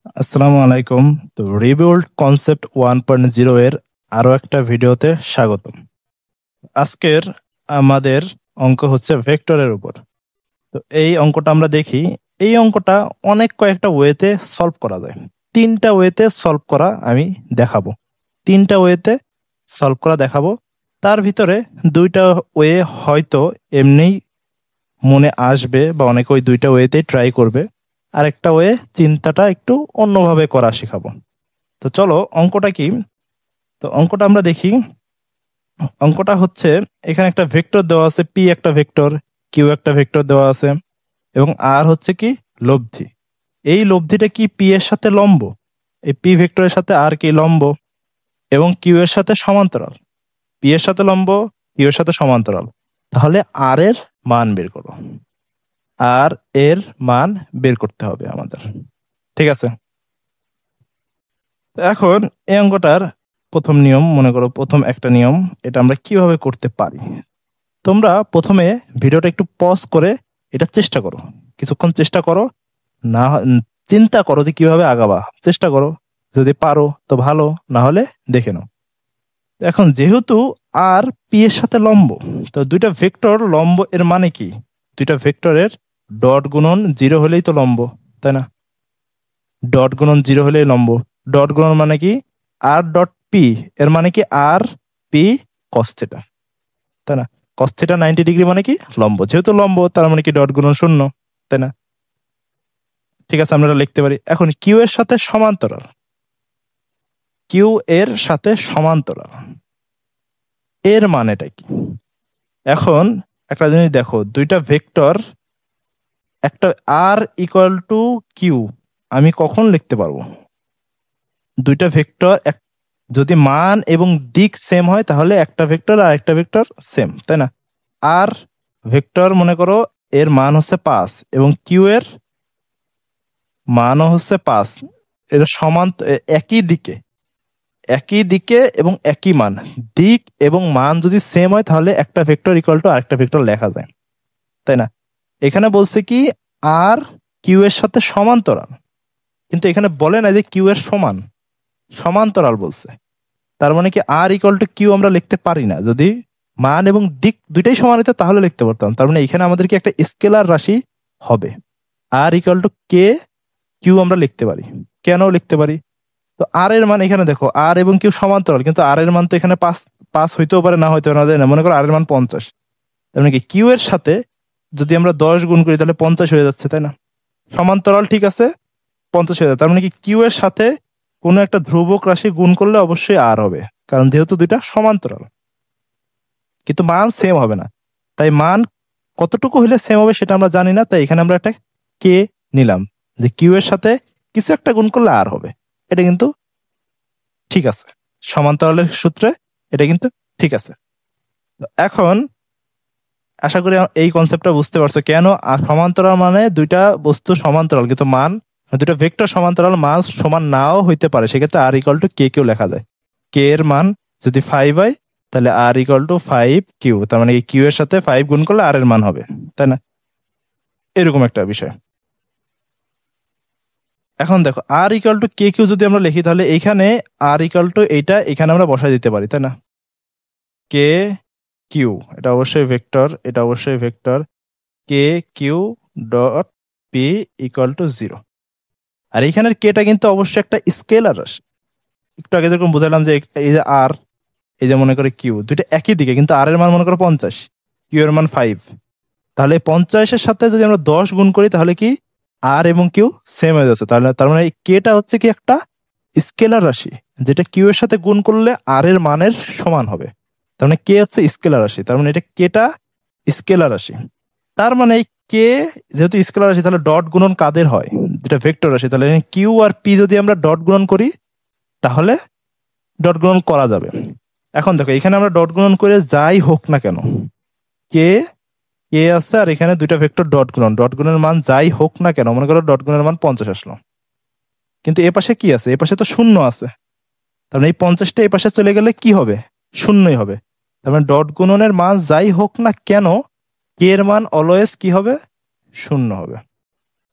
আসসালামু আলাইকুম। তো রিবিল্ড কনসেপ্ট 1.0 এর আরো একটা ভিডিওতে স্বাগতম। আজকের আমাদের অঙ্ক হচ্ছে ভেক্টরের উপর। তো এই অঙ্কটা আমরা দেখি। এই অঙ্কটা অনেক কয়েকটা ওয়েতে সলভ করা যায়। তিনটা ওয়েতে সলভ করা আমি দেখাবো। তিনটা ওয়েতে সলভ করা দেখাবো। তার ভিতরে দুইটা ওয়ে হয়তো এমনিই মনে আসবে বা অনেকে ওই দুইটা ওয়েতেই ট্রাই করবে। আরেকটা ওয়ে চিন্তাটা একটু অন্যভাবে করা শেখাবো। তো চলো অঙ্কটা কি। তো অঙ্কটা আমরা দেখি। অঙ্কটা হচ্ছে এখানে একটা ভেক্টর দেওয়া আছে, পি একটা ভেক্টর, কিউ একটা ভেক্টর দেওয়া আছে এবং আর হচ্ছে কি লব্ধি। এই লব্ধিটা কি পি এর সাথে লম্ব, এই পি ভেক্টরের সাথে আর কি লম্ব এবং কিউ এর সাথে সমান্তরাল। পি এর সাথে লম্ব, কিউ এর সাথে সমান্তরাল। তাহলে আর এর মান বের করো। আর এর মান বের করতে হবে আমাদের। ঠিক আছে। তো এখন এই অঙ্কটার প্রথম নিয়ম মনে করো, প্রথম একটা নিয়ম, এটা আমরা কিভাবে করতে পারি। তোমরা প্রথমে ভিডিওটা একটু পজ করে এটা চেষ্টা করো, কিছুক্ষণ চেষ্টা করো, না চিন্তা করো যে কিভাবে আগাবা, চেষ্টা করো। যদি পারো তো ভালো, না হলে দেখে নাও। এখন যেহেতু আর পি এর সাথে লম্ব, তো দুইটা ভেক্টর লম্ব এর মানে কি, দুইটা ভেক্টরের ডট গুণন 0 হলেই তো লম্ব, তাই না? ডট গুণন 0 হলেই লম্ব। ডট গুণন মানে কি, আর ডট পি এর মানে কি আর পি কস থিটা, তাই না? কস থিটা 90 ডিগ্রি মানে কি লম্ব, যেহেতু লম্ব তার মানে কি ডট গুণন 0, তাই না? ঠিক আছে, আমরা এটা লিখতে পারি। এখন কিউ এর সাথে সমান্তরাল, কিউ এর সাথে সমান্তরাল এর মানেটা কি? এখন একটা জিনিস দেখো, দুইটা ভেক্টর, একটা আর ইকুয়াল টু কিউ আমি কখন লিখতে পারবো? দুইটা ভেক্টর যদি মান এবং দিক সেম হয় তাহলে একটা ভেক্টর আর একটা ভেক্টর সেম, তাই না? আর ভেক্টর মনে করো এর মান হচ্ছে 5 এবং কিউ এর মানও হচ্ছে 5, এর সমান, একই দিকে, একই দিকে এবং একই মান। দিক এবং মান যদি সেম হয় তাহলে একটা ভেক্টর ইকুয়াল টু আরেকটা ভেক্টর লেখা যায়, তাই না? এখানে বলছে কি আর কিউ এর সাথে সমান্তরাল, কিন্তু এখানে বলে না যে কিউ এর সমান, সমান্তরাল বলছে। তার মানে কি আর ইকুয়াল টু কিউ আমরা লিখতে পারি না। যদি মান এবং দিক দুইটাই সমান হতো তাহলে লিখতে পারতাম। তার মানে এখানে আমাদের কি একটা স্কেলার রাশি হবে। আর ইকুয়াল টু কে কিউ আমরা লিখতে পারি। কেন লিখতে পারি? তো আর এর মান এখানে দেখো, আর এবং কিউ সমান্তরাল, কিন্তু আর এর মান তো এখানে 5, 5 হইতেও পারে, না হইতে পারে, না যায় না। মনে করো আর এর মান 50, তার মানে কি কিউ এর সাথে যদি আমরা 10 গুণ করি তাহলে 50 হয়ে যাচ্ছে, তাই না? সমান্তরাল, ঠিক আছে, 50 হয়ে যাচ্ছে। তার মানে কি কিউ এর সাথে কোনো একটা ধ্রুবক রাশি গুণ করলে অবশ্যই আর হবে, কারণ যেহেতু দুইটা সমান্তরাল। কিন্তু মান সেম হবে না। তাই মান কতটুকু হলে সেম হবে সেটা আমরা জানি না, তাই এখানে আমরা একটা কে নিলাম, যে কিউ এর সাথে কিছু একটা গুণ করলে আর হবে। এটা কিন্তু ঠিক আছে, সমান্তরালের সূত্রে এটা কিন্তু ঠিক আছে। তো এখন আশা করি এই কনসেপ্টটা বুঝতে পারছো, কেন সমান্তরাল মানে দুইটা বস্তু সমান্তরাল কিন্তু মান, দুইটা ভেক্টর সমান্তরাল, মান সমান নাও হইতে পারে, সেক্ষেত্রে আর ইকুয়াল টু কে কেউ লেখা যায়। কে এর মান যদি 5 হয় তাহলে আর ইকুয়াল টু 5 কিউ, তার মানে কিউ এর সাথে 5 গুণ করলে আর এর মান হবে, তাই না? এরকম একটা বিষয়। এখন দেখো আর ইকুয়াল টু কে কিউ যদি আমরা লিখি তাহলে এইখানে আর ইকুয়াল টু এইটা এখানে আমরা বসাই দিতে পারি, তাই না? কে কিউ এটা অবশ্যই ভেক্টর, এটা অবশ্যই ভেক্টর। কে Q dot P equal to 0। আর এইখানের কেটা কিন্তু অবশ্যই একটা স্কেলার রাশি। একটু আগে যেরকম বুঝালাম যে এই যে আর, এই যে মনে করে কিউ, দুইটা একই দিকে, কিন্তু আর এর মান মনে করো 50, কিউ এর মান 5। তাহলে 50-এর সাথে যদি আমরা 10 গুণ করি তাহলে কি আর এবং কিউ সেম হয়ে যাচ্ছে। তাহলে তার মানে কেটা হচ্ছে কি একটা স্কেলার রাশি, যেটা কিউ এর সাথে গুণ করলে আর এর মানের সমান হবে। তার মানে কে হচ্ছে স্কেলার রাশি, তার মানে এটা কেটা স্কেলার রাশি। তার মানে কে যেহেতু স্কেলার রাশি তাহলে ডট গুণন কাদের হয়, যেটা ভেক্টর রাশি, তাহলে কিউ আর পি যদি আমরা ডট গুণন করি তাহলে ডট গুণন করা যাবে। এখন দেখো এখানে আমরা ডট গুণন করে যাই হোক না কেন, কে কে আছে আর এখানে দুইটা ভেক্টর ডট গুণন, ডট গুণের মান যাই হোক না কেন, মনে করো ডট গুণের মান 50 আসলো, কিন্তু এ পাশে কি আছে, এ পাশে তো শূন্য আছে। তার মানে এই 50টা এ পাশে চলে গেলে কি হবে, শূন্যই হবে। তার মানে ডট গুণনের মান যাই হোক না কেন, কে এর মান অলওয়েজ কি হবে, শূন্য হবে।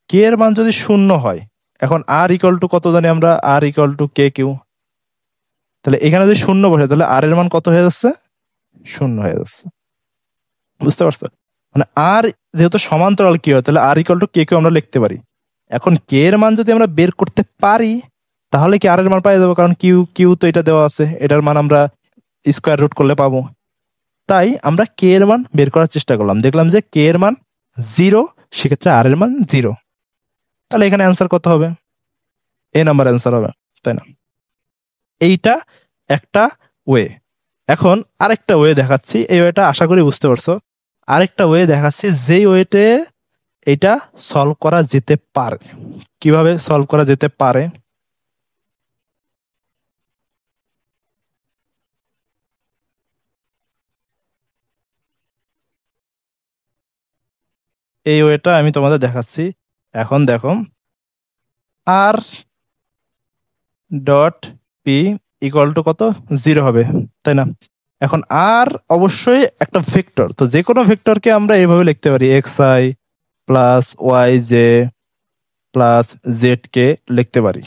কে এর মান যদি শূন্য হয় এখন আর ইকুয়াল টু কত জানি আমরা, আর ইকুয়াল টু কে কিউ। তাহলে এখানে যদি শূন্য বসে তাহলে আর এর মান কত হয়ে যাচ্ছে, শূন্য হয়ে যাচ্ছে। বুঝতে পারছো? মানে আর যেহেতু সমান্তরাল কি হয়, তাহলে আর ইকুয়াল টু কে কিউ আমরা লিখতে পারি। এখন কে এর মান যদি আমরা বের করতে পারি তাহলে কি আর এর মান পাই যাবো, কারণ কিউ কিউ তো এটা দেওয়া আছে, এটার মান আমরা স্কোয়ার রুট করলে পাবো। তাই আমরা কে এর মান বের করার চেষ্টা করলাম, দেখলাম যে কে এর মান 0, সেক্ষেত্রে আর এর মান 0। তাহলে এখানে অ্যান্সার কত হবে, এ নাম্বার অ্যান্সার হবে, তাই না? এইটা একটা ওয়ে। এখন আরেকটা ওয়ে দেখাচ্ছি, এই ওয়েটা আশা করি বুঝতে পারছো। আরেকটা ওয়ে দেখাচ্ছি যেই ওয়েতে এটা সলভ করা যেতে পারে। কিভাবে সলভ করা যেতে পারে, এই ওয়েটা আমি তোমাদের দেখাচ্ছি। এখন দেখো, R dot P equal to কত, 0 হবে, তাই না? এখন আর অবশ্যই একটা ভেক্টর, তো যে কোনো ভেক্টরকে আমরা এইভাবে লিখতে পারি, x i plus y j plus z k লিখতে পারি।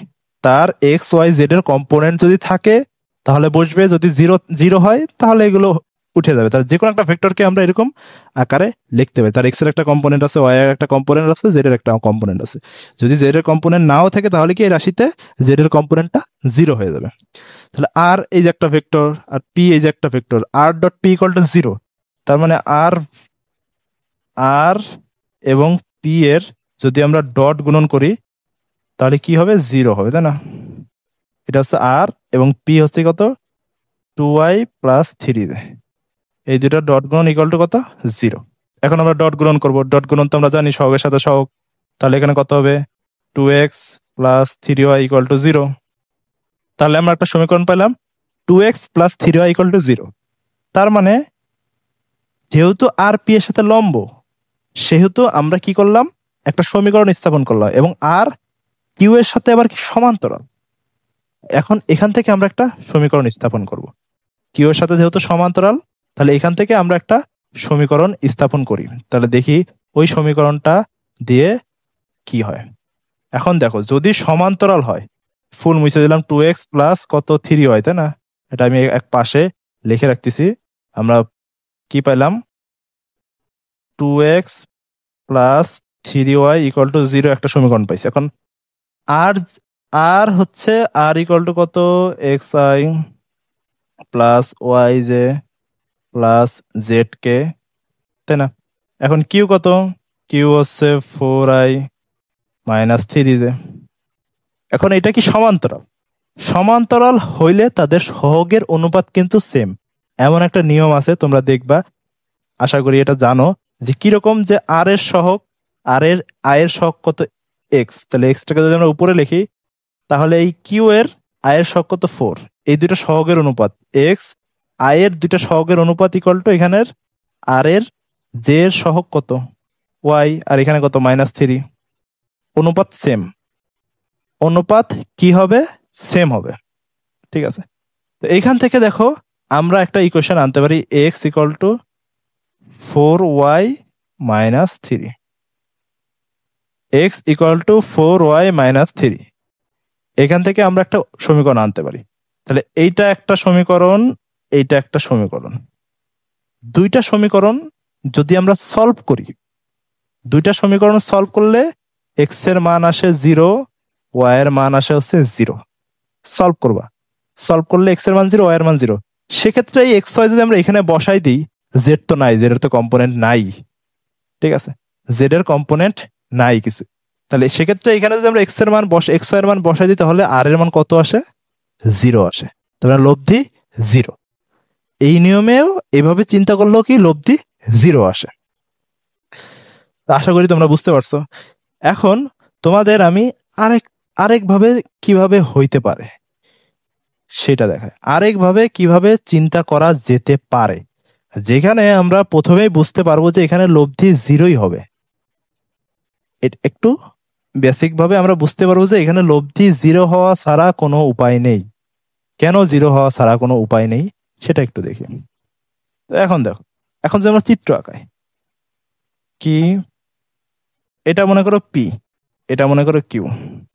তার এক্স ওয়াই জেড এর কম্পোনেন্ট যদি থাকে তাহলে বসবে, যদি জিরো জিরো হয় তাহলে এগুলো উঠে যাবে। তার যে কোনো একটা ভেক্টরকে আমরা এরকম আকারে লিখতে পারি, তার এক্স এর একটা কম্পোনেন্ট আছে, ওয়াই এর একটা কম্পোনেন্ট আছে, জেড এর একটা কম্পোনেন্ট আছে। যদি জেড এর কম্পোনেন্ট নাও থাকে তাহলে কি এই রাশিতে জেড এর কম্পোনেন্টটা 0 হয়ে যাবে। তাহলে আর এই যে একটা ভেক্টর, আর পি এই যে একটা vector, R dot P equal to 0, তার মানে আর আর এবং পি এর যদি আমরা ডট গুণন করি তাহলে কি হবে, 0 হবে, তাই না? এটা হচ্ছে আর, এবং পি হচ্ছে কত, 2y প্লাস 3, এই দুটো ডট গুণন ইকুয়াল টু কত, 0। এখন আমরা ডট গুণন করব, ডট গুণন তো আমরা জানি সহগের সাথে সহগ। তাহলে এখানে কত হবে, 2x plus 3y equal to 0। তাহলে আমরা একটা সমীকরণ পেলাম, 2x plus 3y equal to 0। তার মানে যেহেতু আর পি এর সাথে লম্ব, সেহেতু আমরা কি করলাম, একটা সমীকরণ স্থাপন করলাম, এবং আর কিউ এর সাথে আবার কি সমান্তরাল। এখন এখান থেকে আমরা একটা সমীকরণ স্থাপন করব, কিউ এর সাথে যেহেতু সমান্তরাল, তাহলে এখান থেকে আমরা একটা সমীকরণ স্থাপন করি। তাহলে দেখি ওই সমীকরণটা দিয়ে কি হয়। এখন দেখো, যদি সমান্তরাল হয়, ফুল মুছে দিলাম, 2x প্লাস কত 3y, তাই না? এটা আমি এক পাশে লিখে রাখতেছি। আমরা কি পাইলাম, 2x plus 3y equal to 0 একটা সমীকরণ পাইছি। এখন আর আর হচ্ছে আর ইকুয়াল টু কত, x i plus y j plus z k, তাই না? এখন কিউ কত, কিউ হচ্ছে 4i মাইনাস 3j। এখন এটা কি সমান্তরাল, সমান্তরাল হইলে তাদের সহগের অনুপাত কিন্তু সেম। এমন একটা নিয়ম আছে, তোমরা দেখবা, আশা করি এটা জানো, যে কিরকম, যে আর এর সহগ, আর এর আয়ের সহগ কত, এক্স। তাহলে এক্সটাকে যদি আমরা উপরে লিখি তাহলে এই কিউ এর আয়ের সহগ কত, 4। এই দুটো সহগের অনুপাত এক্স, আয়ের দুইটা সহগের অনুপাত ইকুয়াল টু এখানের আর এর জে এর সহগ কত, ওয়াই, আর এখানে কত, -3। অনুপাত সেম, অনুপাত কি হবে, সেম হবে, ঠিক আছে? তো এইখান থেকে দেখো আমরা একটা ইকুয়েশন আনতে পারি, x equal to 4y minus 3, x equal to 4y minus 3। এখান থেকে আমরা একটা সমীকরণ আনতে পারি। তাহলে এইটা একটা সমীকরণ, এইটা একটা সমীকরণ। দুইটা সমীকরণ যদি আমরা সলভ করি, দুইটা সমীকরণ সলভ করলে এক্স এর মান আসে 0, ওয়াই এর মান আসে হচ্ছে 0। সলভ করবা, সলভ করলে এক্স এর মান 0, ওয়াই এর মান 0। সেক্ষেত্রে এই এক্স ওয়াই যদি আমরা এখানে বসাই দিই, জেড তো নাই, জেড এর তো কম্পোনেন্ট নাই, ঠিক আছে? জেড এর কম্পোনেন্ট নাই কিছু। তাহলে সেক্ষেত্রে এখানে যদি আমরা এক্স এর মান এক্স ওয়াই এর মান বসাই দিই তাহলে আর এর মান কত আসে, 0 আসে। তাহলে লব্ধি 0। এই নিয়মেও এভাবে চিন্তা করলেও কি লব্ধি 0 আসে। আশা করি তোমরা বুঝতে পারছো। এখন তোমাদের আমি আরেকভাবে কিভাবে হইতে পারে সেটা দেখায়, আরেকভাবে কিভাবে চিন্তা করা যেতে পারে, যেখানে আমরা প্রথমেই বুঝতে পারবো যে এখানে লব্ধি 0ই হবে। একটু বেসিক ভাবে আমরা বুঝতে পারবো যে এখানে লব্ধি 0 হওয়া ছাড়া কোনো উপায় নেই। কেন 0 হওয়া ছাড়া কোনো উপায় নেই সেটা একটু দেখি। তো এখন দেখো, এখন যে আমরা চিত্র আঁকাই, কি, এটা মনে করো পি, এটা মনে করো কিউ,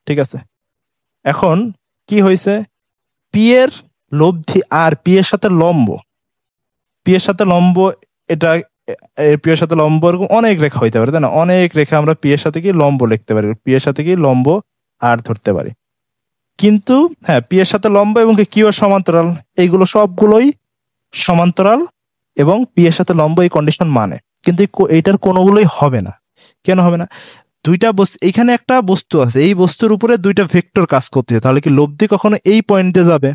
ঠিক আছে, এখন কি হয়েছে, পি এর লব্ধি আর পি এর সাথে লম্ব, পি এর সাথে লম্ব, এটা পি এর সাথে লম্ব এরকম অনেক রেখা হইতে পারে, তাই না? অনেক রেখা আমরা পি এর সাথে কি লম্ব লিখতে পারি, পি এর সাথে কি লম্ব আর ধরতে পারি। কিন্তু হ্যাঁ, পি এর সাথে লম্ব এবং কিউ এর সমান্তরাল, এইগুলো সবগুলোই সমান্তরাল এবং পি এর সাথে লম্ব, এই কন্ডিশন মানে। কিন্তু এইটার কোনোগুলোই হবে না। কেন হবে না? দুইটা বস্তু, এখানে একটা বস্তু আছে, এই বস্তুর উপরে দুইটা ভেক্টর কাজ করতেছে, তাহলে কি লব্ধি কখনো এই পয়েন্ট দিয়ে যাবে?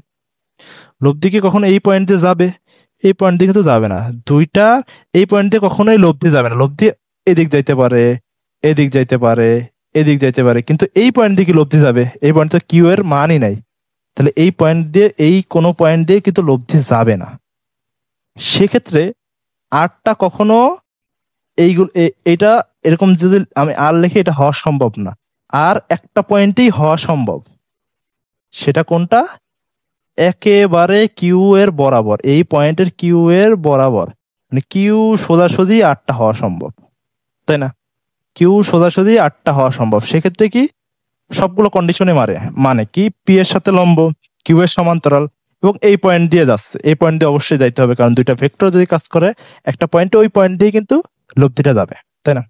লব্ধি কি কখনো এই পয়েন্ট দিয়ে যাবে? এই পয়েন্ট দিয়ে কিন্তু যাবে না। দুইটা এই পয়েন্ট দিয়ে কখনোই লব্ধি যাবে না। লব্ধি এদিক যাইতে পারে, এদিক যাইতে পারে, এদিক যাইতে পারে, কিন্তু এই পয়েন্ট দিয়ে কি লব্ধি যাবে? এই পয়েন্ট তো কিউ এর মানই নাই, তাহলে এই পয়েন্ট দিয়ে, এই কোনো পয়েন্ট দিয়ে কিন্তু লব্ধি যাবে না। সেক্ষেত্রে আরটা কখনো এইগুলো, এটা এরকম যদি আমি আর লিখে, এটা হওয়া সম্ভব না। আর একটা পয়েন্টেই হওয়া সম্ভব, সেটা কোনটা? একেবারে কিউ এর বরাবর, এই পয়েন্টের কিউ এর বরাবর, মানে কিউ সোজাসুজি আটটা হওয়া সম্ভব, তাই না? কিউ সোজাসুজি আটটা হওয়া সম্ভব। সেক্ষেত্রে কি সবগুলো কন্ডিশনে মানে কি পি এর সাথে লম্ব, কিউ এর সমান্তরাল এবং এই পয়েন্ট দিয়ে যাচ্ছে, এই পয়েন্ট দিয়ে অবশ্যই যাইতে হবে, কারণ দুইটা ভেক্টর যদি কাজ করে একটা পয়েন্টে, ওই পয়েন্ট দিয়ে কিন্তু লব্ধিটা যাবে, তাই না?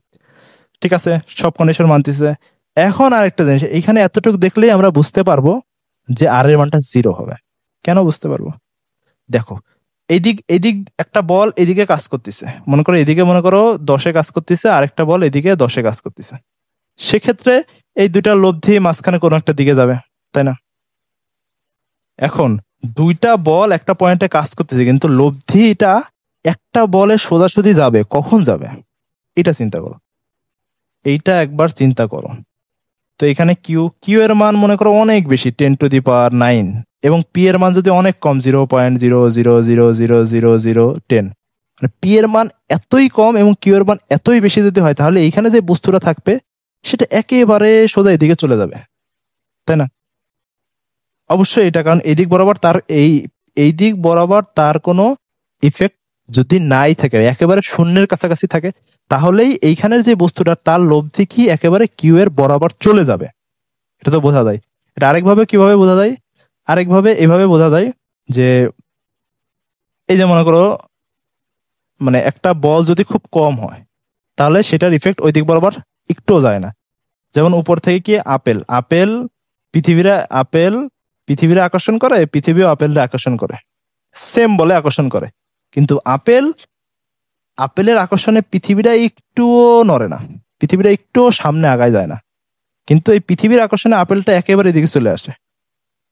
ঠিক আছে, সব কন্ডিশন মানতেছে। এখন আরেকটা জিনিস, এখানে এতটুকু দেখলেই আমরা বুঝতে পারবো যে আর এর মানটা 0 হবে। কেন বুঝতে পারবো? দেখো, এদিক এদিক একটা বল এদিকে কাজ করতেছে, মনে করো এদিকে মনে করো 10-এ কাজ করতেছে, আরেকটা বল এদিকে 10-এ কাজ করতেছে। সেক্ষেত্রে এই দুইটা লব্ধি মাঝখানে কোনো একটা দিকে যাবে, তাই না? এখন দুইটা বল একটা পয়েন্টে কাজ করতেছে, কিন্তু লব্ধিটা একটা বলে সোজাসুজি যাবে, কখন যাবে এটা চিন্তা করো, এইটা একবার চিন্তা করো। তো এখানে কিউ এর মান মনে করো অনেক বেশি, 10⁹, এবং পি এর মান যদি অনেক কম, 0.0000010, মানে পি এর মান এতই কম এবং কিউ এর মান এতই বেশি যদি হয়, তাহলে এইখানে যে বস্তুটা থাকবে সেটা একেবারে সোজা এদিকে চলে যাবে, তাই না? অবশ্যই এটা, কারণ এই দিক বরাবর তার, এই দিক বরাবর তার কোনো ইফেক্ট যদি নাই থাকে, একেবারে শূন্যের কাছাকাছি থাকে, তাহলেই এইখানের যে বস্তুটা তার লব্ধি কি একেবারে কিউ এর বরাবর চলে যাবে। এটা তো বোঝা যায়। এটা আরেকভাবে কিভাবে বোঝা যায়? আরেকভাবে এভাবে বোঝা যায় যে, এই যে মনে করো, মানে একটা বল যদি খুব কম হয়, তাহলে সেটার ইফেক্ট ওই দিক বরাবর একটুও যায় না। যেমন উপর থেকে কি আপেল, আপেল পৃথিবীরা আকর্ষণ করে, পৃথিবীও আপেলরা আকর্ষণ করে, সেম বলে আকর্ষণ করে, কিন্তু আপেলের আকর্ষণে পৃথিবীরা একটুও নড়ে না, পৃথিবীরা একটুও সামনে আগায় যায় না। কিন্তু এই পৃথিবীর আকর্ষণে আপেলটা একেবারে এদিকে চলে আসে।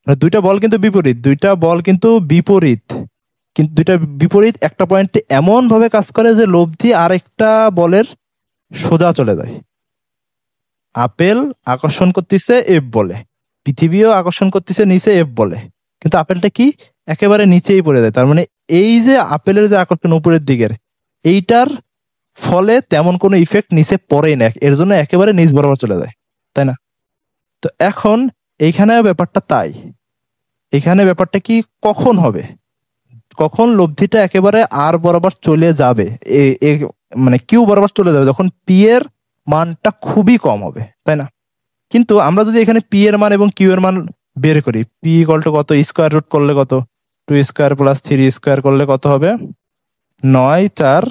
মানে দুইটা বল কিন্তু বিপরীত, কিন্তু দুইটা বিপরীত একটা পয়েন্টে এমন ভাবে কাজ করে যে লব্ধি আরেকটা বলের সোজা চলে যায়। আপেল আকর্ষণ করতেছে এফ বলে, পৃথিবীও আকর্ষণ করতেছে নিচে এফ বলে, কিন্তু আপেলটা কি একেবারে নিচেই পড়ে যায়। তার মানে এই যে আপেলের যে আকর্ষণ উপরের দিকের, এইটার ফলে তেমন কোনো ইফেক্ট নিচে পড়েই না, এর জন্য একেবারে নিচ বরাবর চলে যায়, তাই না? তো এখন এইখানে ব্যাপারটা তাই, এখানে ব্যাপারটা কি কখন হবে, কখন লব্ধিটা একেবারে আর বরাবর চলে যাবে, মানে কিউ বরাবর চলে যাবে, যখন পি এর মানটা খুবই কম হবে, তাই না? কিন্তু আমরা যদি এখানে পি এর মান এবং কিউ এর মান বের করি, পি ইকুয়াল টু কত, স্কোয়ার রুট করলে কত, 2² + 3² করলে কত হবে, 9×4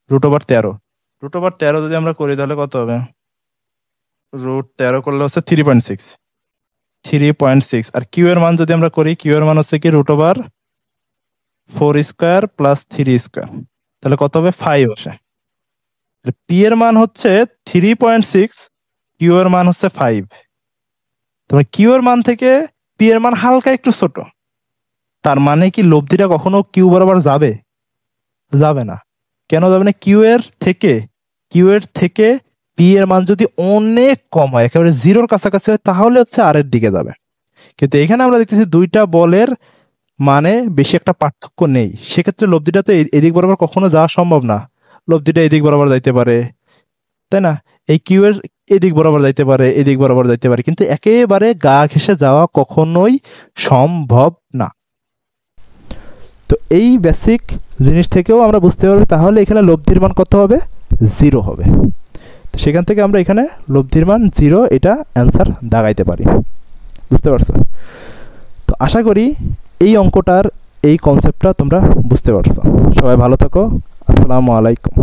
√13 যদি আমরা করি তাহলে কত হবে, √13 করলে হচ্ছে 3.6। আর কিউ এর মান যদি আমরা করি, কিউ এর মান হচ্ছে কি √4² + 3², তাহলে কত হবে, 5 আসে। পি এর মান হচ্ছে 3.6, কিউ এর মান হচ্ছে 5। তবে কিউ এর মান থেকে পি এর মান হালকা একটু ছোট, তার মানে কি লব্ধিটা কখনো কিউ বরাবর যাবে? যাবে না। কেন যাবে না? কিউ এর থেকে পি এর মান যদি অনেক কম হয়, একেবারে 0-র কাছাকাছি হয়, তাহলে হচ্ছে আর এর দিকে যাবে। কিন্তু এখানে আমরা দেখতেছি দুইটা বলের মানে বেশি একটা পার্থক্য নেই, সেক্ষেত্রে লব্ধিটা তো এদিক বরাবর কখনো যাওয়া সম্ভব না। লব্ধিটা এদিক বরাবর যাইতে পারে, তাই না? এই কিউ এর এদিক বরাবর যাইতে পারে, এদিক বরাবর যাইতে পারে, কিন্তু একেবারে গা ঘেঁষে যাওয়া কখনোই সম্ভব না। তো এই বেসিক জিনিস থেকেও আমরা বুঝতে পারবো তাহলে এখানে লব্ধির মান কত হবে, 0 হবে। তো সেখান থেকে আমরা এখানে লব্ধির মান 0 এটা অ্যান্সার দাগাইতে পারি। বুঝতে পারছো? তো আশা করি এই অঙ্কটার এই কনসেপ্টটা তোমরা বুঝতে পারছো। সবাই ভালো থাকো। আসসালামু আলাইকুম।